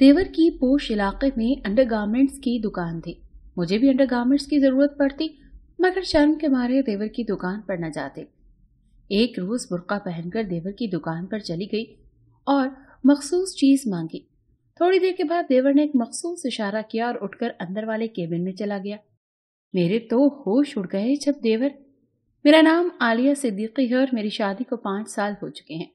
देवर की पोश इलाके में अंडर गारमेंट्स की दुकान थी। मुझे भी अंडर गारमेंट्स की जरूरत पड़ती, मगर शर्म के मारे देवर की दुकान पर न जाते। एक रोज बुर्का पहनकर देवर की दुकान पर चली गई और मखसूस चीज मांगी। थोड़ी देर के बाद देवर ने एक मखसूस इशारा किया और उठकर अंदर वाले केबिन में चला गया। मेरे तो होश उड़ गए जब देवर। मेरा नाम आलिया सिद्दीकी है और मेरी शादी को 5 साल हो चुके हैं।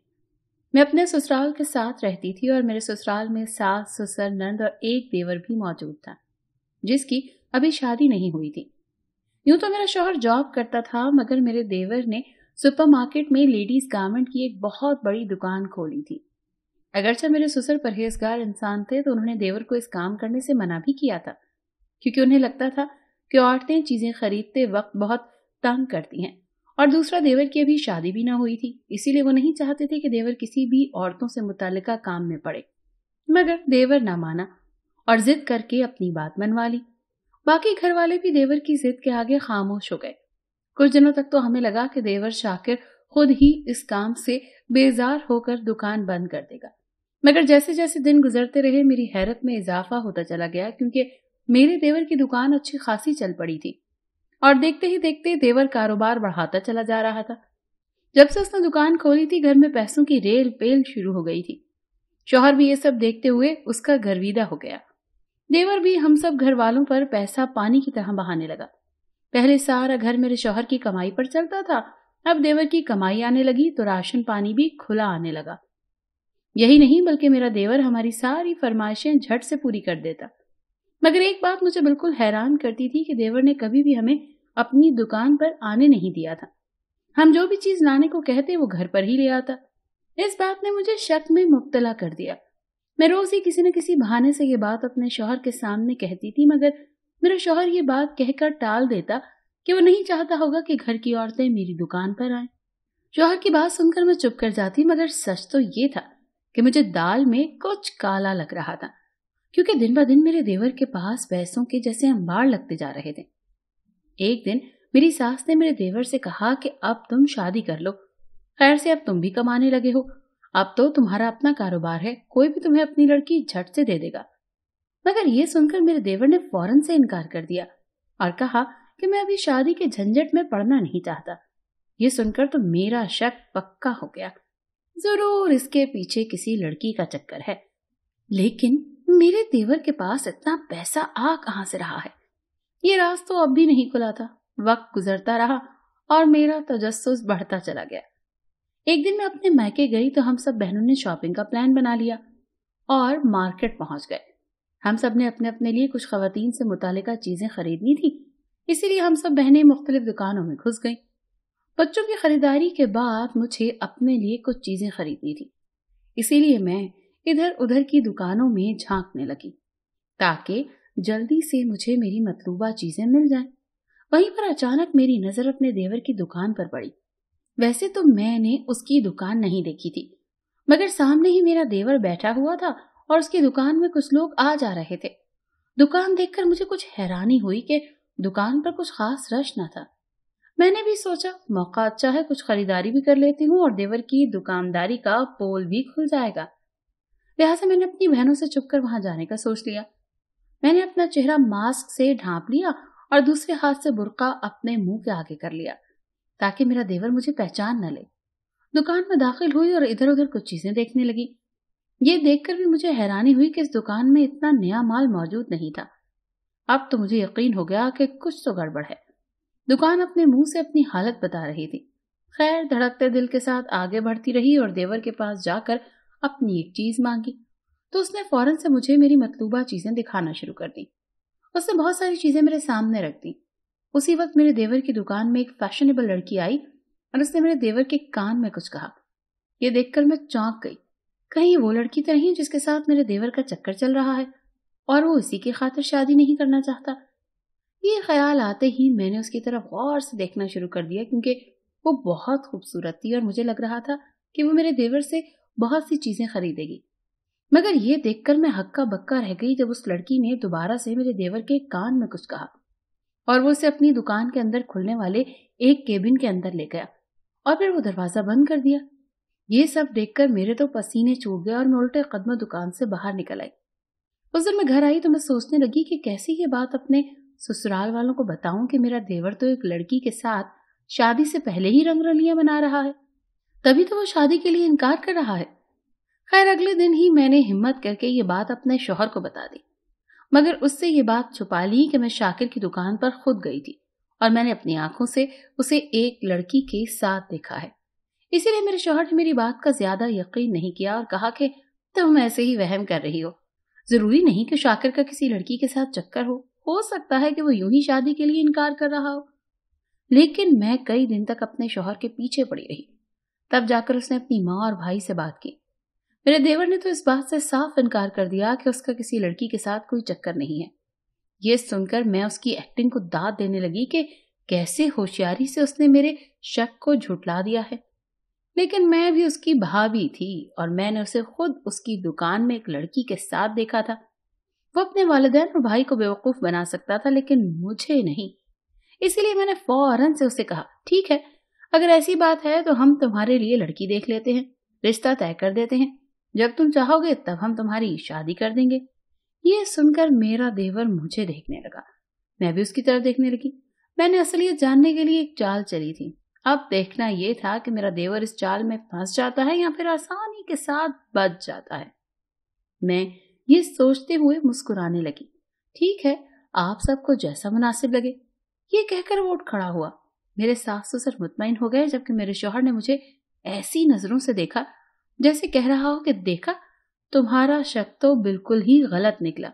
मैं अपने ससुराल के साथ रहती थी और मेरे ससुराल में सास, ससुर, नंद और एक देवर भी मौजूद था, जिसकी अभी शादी नहीं हुई थी। यूं तो मेरा शौहर जॉब करता था, मगर मेरे देवर ने सुपरमार्केट में लेडीज गारमेंट की एक बहुत बड़ी दुकान खोली थी। अगरचे मेरे ससुर परहेजगार इंसान थे, तो उन्होंने देवर को इस काम करने से मना भी किया था, क्योंकि उन्हें लगता था कि औरतें चीजें खरीदते वक्त बहुत तंग करती हैं, और दूसरा देवर की अभी शादी भी ना हुई थी, इसीलिए वो नहीं चाहते थे कि देवर किसी भी औरतों से मुताल्लिका काम में पड़े। मगर देवर ना माना और जिद करके अपनी बात मनवा ली। बाकी घर वाले भी देवर की जिद के आगे खामोश हो गए। कुछ दिनों तक तो हमें लगा कि देवर शाकिर खुद ही इस काम से बेजार होकर दुकान बंद कर देगा, मगर जैसे जैसे दिन गुजरते रहे मेरी हैरत में इजाफा होता चला गया, क्योंकि मेरे देवर की दुकान अच्छी खासी चल पड़ी थी और देखते ही देखते देवर कारोबार बढ़ाता चला जा रहा था। जब से उसने दुकान खोली थी, घर में पैसों की रेल पेल शुरू हो गई थी। शौहर भी ये सब देखते हुए उसका गर्विदा हो गया। देवर भी हम सब घर वालों पर पैसा पानी की तरह बहाने लगा। पहले सारा घर मेरे शौहर की कमाई पर चलता था, अब देवर की कमाई आने लगी तो राशन पानी भी खुला आने लगा। यही नहीं, बल्कि मेरा देवर हमारी सारी फरमाइशें झट से पूरी कर देता। मगर एक बात मुझे बिल्कुल हैरान करती थी कि देवर ने कभी भी हमें अपनी दुकान पर आने नहीं दिया था। हम जो भी चीज लाने को कहते वो घर पर ही ले आता। इस बात ने मुझे शक में मुब्तला कर दिया। मैं रोज ही किसी न किसी बहाने से ये बात अपने शौहर के सामने कहती थी, मगर मेरा शौहर ये बात कहकर टाल देता कि वो नहीं चाहता होगा कि घर की औरतें मेरी दुकान पर आएं। शौहर की बात सुनकर मैं चुप कर जाती, मगर सच तो ये था कि मुझे दाल में कुछ काला लग रहा था, क्योंकि दिन ब दिन मेरे देवर के पास पैसों के जैसे अंबार लगते जा रहे थे। एक दिन मेरी सास ने मेरे देवर से कहा कि अब तुम शादी कर लो, खैर से अब तुम भी कमाने लगे हो, अब तो तुम्हारा अपना कारोबार है, कोई भी तुम्हें अपनी लड़की झट से दे देगा। मगर ये सुनकर मेरे देवर ने फौरन से इनकार कर दिया और कहा कि मैं अभी शादी के झंझट में पड़ना नहीं चाहता। ये सुनकर तो मेरा शक पक्का हो गया, जरूर इसके पीछे किसी लड़की का चक्कर है। लेकिन मेरे देवर के पास इतना पैसा आ कहां से रहा है, ये राज तो अब भी नहीं खुला था। वक्त गुजरता रहा और मेरा तजस्सुस बढ़ता चला गया। एक दिन मैं अपने मैके गई तो हम सब बहनों ने शॉपिंग का प्लान बना लिया और मार्केट पहुंच गए। हम सब ने अपने अपने लिए कुछ खवातीन से मुतालिका चीजें खरीदनी थी, इसीलिए हम सब बहनें मुख्तलिफ दुकानों में घुस गईं। बच्चों की खरीदारी के बाद मुझे अपने लिए कुछ चीजें खरीदनी थी, इसीलिए मैं इधर उधर की दुकानों में झांकने लगी ताकि जल्दी से मुझे मेरी मतलूबा चीजें मिल जाएं। वहीं पर अचानक मेरी नजर अपने देवर की दुकान पर पड़ी। वैसे तो मैंने उसकी दुकान नहीं देखी थी, मगर सामने ही मेरा देवर बैठा हुआ था और उसकी दुकान में कुछ लोग आ जा रहे थे। दुकान देखकर मुझे कुछ हैरानी हुई कि दुकान पर कुछ खास रश न था। मैंने भी सोचा मौका अच्छा है, कुछ खरीदारी भी कर लेती हूँ और देवर की दुकानदारी का पोल भी खुल जाएगा। लिहाजा मैंने अपनी बहनों से चुपकर वहां जाने का सोच लिया। मैंने अपना चेहरा मास्क से ढांप लिया और दूसरे हाथ से बुर्का अपने मुंह के आगे कर लिया ताकि मेरा देवर मुझे पहचान न ले। दुकान में दाखिल हुई और इधर उधर कुछ चीजें देखने लगी। ये देखकर भी मुझे हैरानी हुई कि इस दुकान में इतना नया माल मौजूद नहीं था। अब तो मुझे यकीन हो गया कि कुछ तो गड़बड़ है। दुकान अपने मुंह से अपनी हालत बता रही थी। खैर, धड़कते दिल के साथ आगे बढ़ती रही और देवर के पास जाकर अपनी एक चीज मांगी तो उसने फौरन से मुझे मेरी मतलूबा चीजें दिखाना शुरू कर दी। उसने बहुत सारी चीजें मेरे सामने रख दी। उसी वक्त मेरे देवर की दुकान में एक फैशनेबल लड़की आई और उसने मेरे देवर के कान में कुछ कहा। यह देखकर मैं चौंक गई। कहीं वो लड़की तो नहीं जिसके साथ मेरे देवर का चक्कर चल रहा है और वो इसी की खातिर शादी नहीं करना चाहता। ये ख्याल आते ही मैंने उसकी तरफ गौर से देखना शुरू कर दिया, क्योंकि वो बहुत खूबसूरत थी और मुझे लग रहा था कि वो मेरे देवर से बहुत सी चीजें खरीदेगी। मगर ये देखकर मैं हक्का बक्का रह गई जब उस लड़की ने दोबारा से मेरे देवर के कान में कुछ कहा और वो उसे अपनी दुकान के अंदर खुलने वाले एक केबिन के अंदर ले गया और फिर वो दरवाजा बंद कर दिया। ये सब देखकर मेरे तो पसीने छूट गए और मैं उल्टे कदमों दुकान से बाहर निकल आई। उस दिन मैं घर आई तो मैं सोचने लगी कि कैसे ये बात अपने ससुराल वालों को बताऊं कि मेरा देवर तो एक लड़की के साथ शादी से पहले ही रंगरलियां बना रहा है, तभी तो वो शादी के लिए इनकार कर रहा है। खैर अगले दिन ही मैंने हिम्मत करके ये बात अपने शौहर को बता दी, मगर उससे ये बात छुपा ली कि मैं शाकिर की दुकान पर खुद गई थी और मैंने अपनी आंखों से उसे एक लड़की के साथ देखा है। इसीलिए मेरे शौहर ने मेरी बात का ज्यादा यकीन नहीं किया और कहा कि तुम ऐसे ही वहम कर रही हो, जरूरी नहीं कि शाकिर का किसी लड़की के साथ चक्कर हो सकता है कि वो यूं ही शादी के लिए इनकार कर रहा हो। लेकिन मैं कई दिन तक अपने शौहर के पीछे पड़ी रही, तब जाकर उसने अपनी माँ और भाई से बात की। मेरे देवर ने तो इस बात से साफ इनकार कर दिया कि उसका किसी लड़की के साथ कोई चक्कर नहीं है। ये सुनकर मैं उसकी एक्टिंग को दाद देने लगी कि कैसे होशियारी से उसने मेरे शक को झुठला दिया है। लेकिन मैं भी उसकी भाभी थी और मैंने उसे खुद उसकी दुकान में एक लड़की के साथ देखा था। वो अपने वालिदैन और भाई को बेवकूफ बना सकता था, लेकिन मुझे नहीं। इसीलिए मैंने फौरन से उसे कहा, ठीक है, अगर ऐसी बात है तो हम तुम्हारे लिए लड़की देख लेते हैं, रिश्ता तय कर देते हैं, जब तुम चाहोगे तब हम तुम्हारी शादी कर देंगे। ये सुनकर मेरा देवर मुझे देखने लगा, मैं भी उसकी तरफ देखने लगी। मैंने असलियत जानने के लिए एक चाल चली थी। अब देखना यह था कि मेरा देवर इस चाल में फंस जाता है या फिर आसानी के साथ बच जाता है। मैं ये सोचते हुए मुस्कुराने लगी। ठीक है, आप सबको जैसा मुनासिब लगे, ये कहकर वो उठ खड़ा हुआ। मेरे सास ससुर मुतमईन हो गए, जबकि मेरे शौहर ने मुझे ऐसी नजरों से देखा जैसे कह रहा हो कि देखा, तुम्हारा शक तो बिल्कुल ही गलत निकला।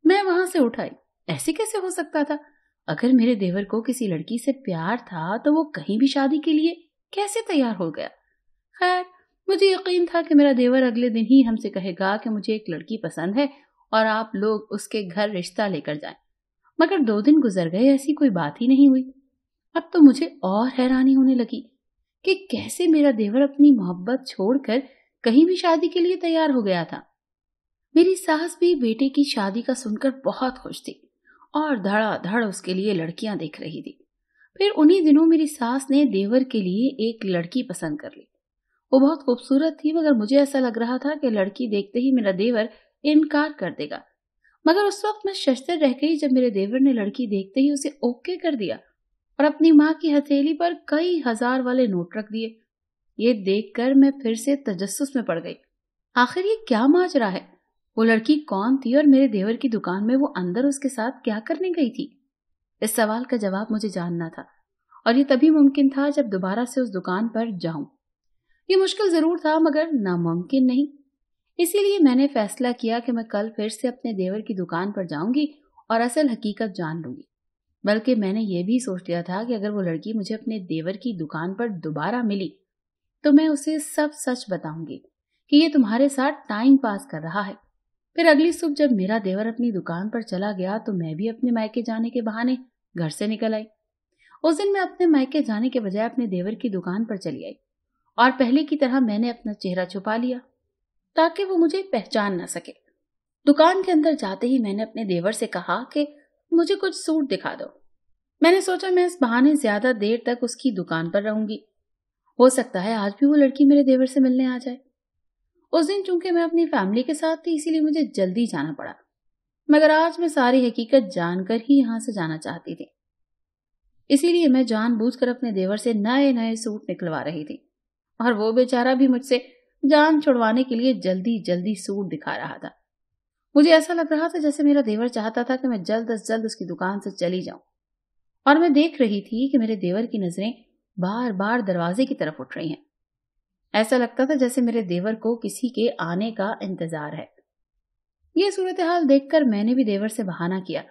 मैं वहां से उठ आई। ऐसे कैसे हो सकता था? अगर मेरे देवर को किसी लड़की से प्यार था तो वो कहीं भी शादी के लिए कैसे तैयार हो गया? खैर, मुझे यकीन था कि मेरा देवर अगले दिन ही हमसे कहेगा कि मुझे एक लड़की पसंद है और आप लोग उसके घर रिश्ता लेकर जाएं। मगर 2 दिन गुजर गए, ऐसी कोई बात ही नहीं हुई। अब तो मुझे और हैरानी होने लगी कि कैसे मेरा देवर अपनी मोहब्बत छोड़कर कहीं भी शादी के लिए तैयार हो गया था। मेरी सास भी बेटे की शादी का सुनकर बहुत खुश थी और धड़ाधड़ उसके लिए लड़कियां देख रही थी। फिर उन्हीं दिनों मेरी सास ने देवर के लिए एक लड़की पसंद कर ली। वो बहुत खूबसूरत थी, मगर मुझे ऐसा लग रहा था कि लड़की देखते ही मेरा देवर इनकार कर देगा। मगर उस वक्त मैं शर्तें रह गई जब मेरे देवर ने लड़की देखते ही उसे ओके कर दिया और अपनी माँ की हथेली पर कई हजार वाले नोट रख दिए। ये देखकर मैं फिर से तजस्सुस में पड़ गई। आखिर ये क्या माजरा है? वो लड़की कौन थी और मेरे देवर की दुकान में वो अंदर उसके साथ क्या करने गई थी? इस सवाल का जवाब मुझे जानना था और ये तभी मुमकिन था जब दोबारा से उस दुकान पर जाऊं। ये मुश्किल जरूर था, मगर नामुमकिन नहीं। इसीलिए मैंने फैसला किया कि मैं कल फिर से अपने देवर की दुकान पर जाऊंगी और असल हकीकत जान लूंगी। बल्कि मैंने ये भी सोच लिया था कि अगर वो लड़की मुझे अपने देवर की दुकान पर दोबारा मिली तो मैं उसे सब सच बताऊंगी कि ये तुम्हारे साथ टाइम पास कर रहा है। फिर अगली सुबह जब मेरा देवर अपनी दुकान पर चला गया तो मैं भी अपने मायके जाने के बहाने घर से निकल आई। उस दिन मैं अपने मायके जाने के बजाय अपने देवर की दुकान पर चली आई और पहले की तरह मैंने अपना चेहरा छुपा लिया ताकि वो मुझे पहचान न सके। दुकान के अंदर जाते ही मैंने अपने देवर से कहा कि मुझे कुछ सूट दिखा दो। मैंने सोचा मैं इस बहाने ज्यादा देर तक उसकी दुकान पर रहूंगी। हो सकता है आज भी वो लड़की मेरे देवर से मिलने आ जाए। उस दिन चूंकि मैं अपनी फैमिली के साथ थी, इसीलिए मुझे जल्दी जाना पड़ा, मगर आज मैं सारी हकीकत जानकर ही यहां से जाना चाहती थी। इसीलिए मैं जानबूझकर अपने देवर से नए नए सूट निकलवा रही थी और वो बेचारा भी मुझसे जान छुड़वाने के लिए जल्दी जल्दी सूट दिखा रहा था। मुझे ऐसा लग रहा था जैसे मेरा देवर चाहता था कि मैं जल्द से जल्द उसकी दुकान से चली जाऊं। और मैं देख रही थी कि मेरे देवर की नजरें बार बार दरवाजे की तरफ उठ रही हैं। ऐसा लगता था जैसे मेरे देवर को किसी के आने का इंतजार है। ये सूरत हाल देखकर मैंने भी देवर से बहाना किया,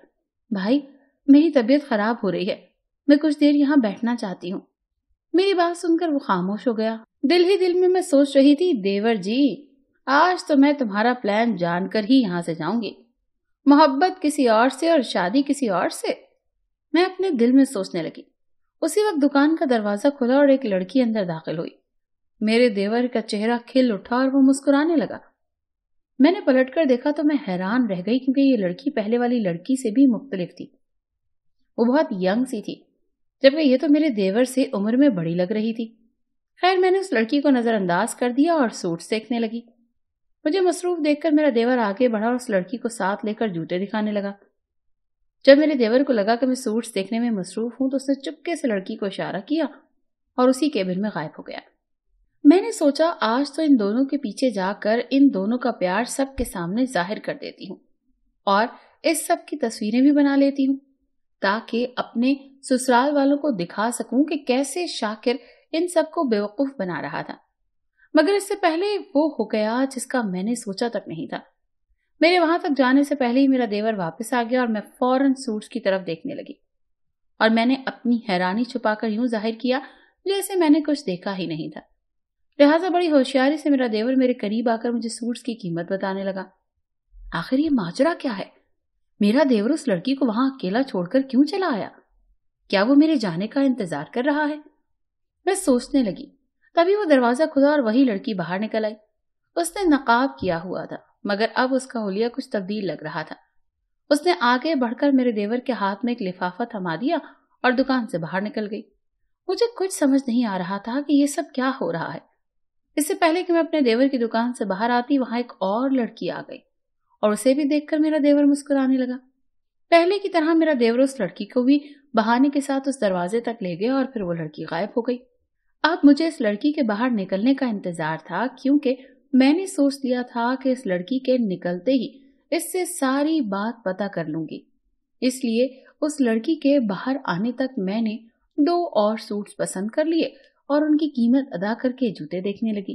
भाई मेरी तबीयत खराब हो रही है, मैं कुछ देर यहाँ बैठना चाहती हूँ। मेरी बात सुनकर वो खामोश हो गया। दिल ही दिल में मैं सोच रही थी, देवर जी आज तो मैं तुम्हारा प्लान जानकर ही यहाँ से जाऊंगी। मोहब्बत किसी और से और शादी किसी और से, मैं अपने दिल में सोचने लगी। उसी वक्त दुकान का दरवाजा खुला और एक लड़की अंदर दाखिल हुई। मेरे देवर का चेहरा खिल उठा और वो मुस्कुराने लगा। मैंने पलटकर देखा तो मैं हैरान रह गई, क्योंकि ये लड़की पहले वाली लड़की से भी मुख्तलिफ थी। वो बहुत यंग सी थी, जबकि ये तो मेरे देवर से उम्र में बड़ी लग रही थी। खैर मैंने उस लड़की को नजरअंदाज कर दिया और सूट सेकने लगी। مجھے مصروف دیکھ کر میرا دیور آگے بڑھا اور اس لڑکی کو ساتھ لے کر جوتے دکھانے لگا۔ جب میرے دیور کو لگا کہ میں سوٹس دیکھنے میں مصروف ہوں تو اس نے چپکے سے لڑکی کو اشارہ کیا اور اسی کیبن میں غائب ہو گیا۔ میں نے سوچا آج تو ان دونوں کے پیچھے جا کر ان دونوں کا پیار سب کے سامنے ظاہر کر دیتی ہوں اور اس سب کی تصویریں بھی بنا لیتی ہوں تاکہ اپنے سسرال والوں کو دکھا سکوں کہ کیسے شاکر ان سب کو بیوقوف بنا رہا تھا۔ مگر اس سے پہلے وہ ہو گیا جس کا میں نے سوچا تک نہیں تھا۔ میرے وہاں تک جانے سے پہلے ہی میرا دیور واپس آ گیا اور میں فوراً سوٹس کی طرف دیکھنے لگی اور میں نے اپنی حیرانی چھپا کر یوں ظاہر کیا جیسے میں نے کچھ دیکھا ہی نہیں تھا۔ لہٰذا بڑی ہوشیاری سے میرا دیور میرے قریب آ کر مجھے سوٹس کی قیمت بتانے لگا۔ آخر یہ ماجرا کیا ہے؟ میرا دیور اس لڑکی کو وہاں اکیلا چھوڑ کر کیوں چلا آیا؟ کیا وہ میرے جانے کا انتظار کر رہا ہے؟ میں سوچنے لگی، تبھی وہ دروازہ کھلا اور وہی لڑکی باہر نکل آئی۔ اس نے نقاب کیا ہوا تھا مگر اب اس کا حلیہ کچھ تبدیل لگ رہا تھا۔ اس نے آگے بڑھ کر میرے دیور کے ہاتھ میں ایک لفافہ تھما دیا اور دکان سے باہر نکل گئی۔ مجھے کچھ سمجھ نہیں آ رہا تھا کہ یہ سب کیا ہو رہا ہے۔ اس سے پہلے کہ میں اپنے دیور کی دکان سے باہر آتی وہاں ایک اور لڑکی آ گئی اور اسے بھی دیکھ کر میرا دیور مسکرانے لگا۔ پہلے کی طرح میرا دیور اس لڑکی کو بھی بہانے کے ساتھ اس دروازے تک لے گیا اور پھر وہ لڑکی غائب ہو گئی۔ اب مجھے اس لڑکی کے باہر نکلنے کا انتظار تھا کیونکہ میں نے سوچ لیا تھا کہ اس لڑکی کے نکلتے ہی اس سے ساری بات پتہ کر لوں گی۔ اس لیے اس لڑکی کے باہر آنے تک میں نے 2 اور سوٹس پسند کر لیے اور ان کی قیمت ادا کر کے جوتے دیکھنے لگی۔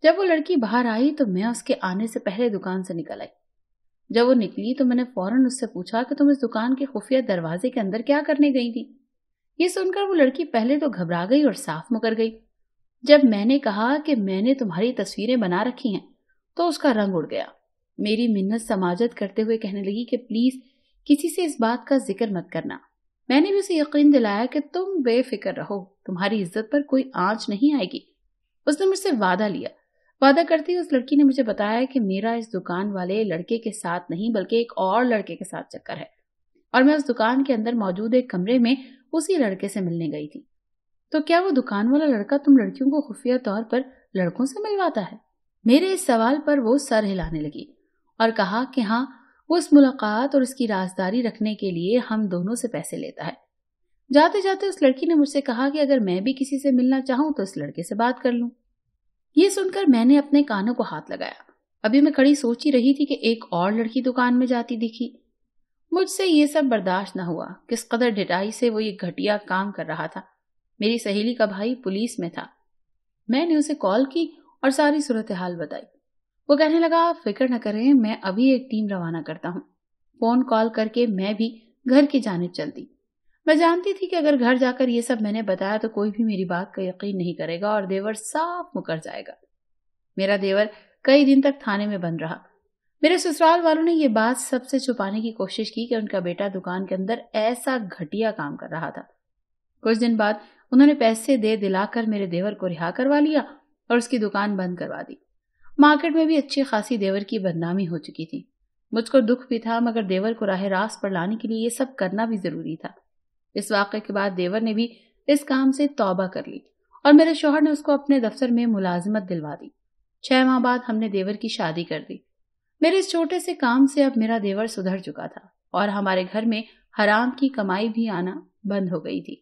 جب وہ لڑکی باہر آئی تو میں اس کے آنے سے پہلے دکان سے نکل آئی۔ جب وہ نکلی تو میں نے فوراً اس سے پوچھا کہ تم اس دکان کے خفیہ دروازے کے اندر کیا کرنے گئی تھی؟ یہ سن کر وہ لڑکی پہلے تو گھبرا گئی اور صاف مکر گئی۔ جب میں نے کہا کہ میں نے تمہاری تصویریں بنا رکھی ہیں تو اس کا رنگ اڑ گیا۔ میری منت سماجت کرتے ہوئے کہنے لگی کہ پلیز کسی سے اس بات کا ذکر مت کرنا۔ میں نے بھی اسے یقین دلایا کہ تم بے فکر رہو، تمہاری عزت پر کوئی آنچ نہیں آئے گی۔ اس نے مجھ سے وعدہ لیا۔ وعدہ کرتی اس لڑکی نے مجھے بتایا کہ میرا اس دکان والے لڑکے کے ساتھ نہیں بلکہ ایک اور لڑکے کے ساتھ چکر ہے اور میں اس دکان کے اندر موجود ایک کمرے میں اسی لڑکے سے ملنے گئی تھی۔ تو کیا وہ دکان والا لڑکا تم لڑکیوں کو خفیہ طور پر لڑکوں سے ملواتا ہے؟ میرے اس سوال پر وہ سر ہلانے لگی اور کہا کہ ہاں، وہ اس ملاقات اور اس کی رازداری رکھنے کے لیے ہم دونوں سے پیسے لیتا ہے۔ جاتے جاتے اس لڑکی نے مجھ سے کہا کہ اگر میں بھی کسی سے ملنا چاہوں تو اس لڑکے سے بات کر لوں۔ یہ سن کر میں نے اپنے کانوں کو ہاتھ لگایا۔ ابھی میں کھڑی سوچ ہی رہی تھی کہ ایک اور لڑکی دکان میں جاتی دکھی۔ مجھ سے یہ سب برداشت نہ ہوا، کس قدر ڈٹائی سے وہ یہ گھٹیا کام کر رہا تھا۔ میری سہیلی کا بھائی پولیس میں تھا۔ میں نے اسے کال کی اور ساری صورتحال بتائی۔ وہ کہنے لگا آپ فکر نہ کریں، میں ابھی ایک ٹیم روانہ کرتا ہوں۔ فون کال کر کے میں بھی گھر کی جانب چل دی۔ میں جانتی تھی کہ اگر گھر جا کر یہ سب میں نے بتایا تو کوئی بھی میری بات کا یقین نہیں کرے گا اور دیور صاف مکر جائے گا۔ میرا دیور کئی دن تک تھانے میں بند رہا۔ میرے سسرال والوں نے یہ بات سب سے چھپانے کی کوشش کی کہ ان کا بیٹا دکان کے اندر ایسا گھٹیا کام کر رہا تھا۔ کچھ دن بعد انہوں نے پیسے دے دلا کر میرے دیور کو رہا کروا لیا اور اس کی دکان بند کروا دی۔ مارکیٹ میں بھی اچھی خاصی دیور کی بدنامی ہو چکی تھی۔ مجھ کو دکھ بھی تھا مگر دیور کو راہ راست پر لانے کے لیے یہ سب کرنا بھی ضروری تھا۔ اس واقعے کے بعد دیور نے بھی اس کام سے توبہ کر لی اور میرے شوہر نے اس کو اپنے دفتر میں ملازمت دلوا دی۔ 6 ماہ بعد ہم نے دیور کی شادی کر دی۔ میرے اس چھوٹے سے کام سے اب میرا دیور سدھر چکا تھا اور ہمارے گھر میں حرام کی کمائی بھی آنا بند ہو گئی تھی۔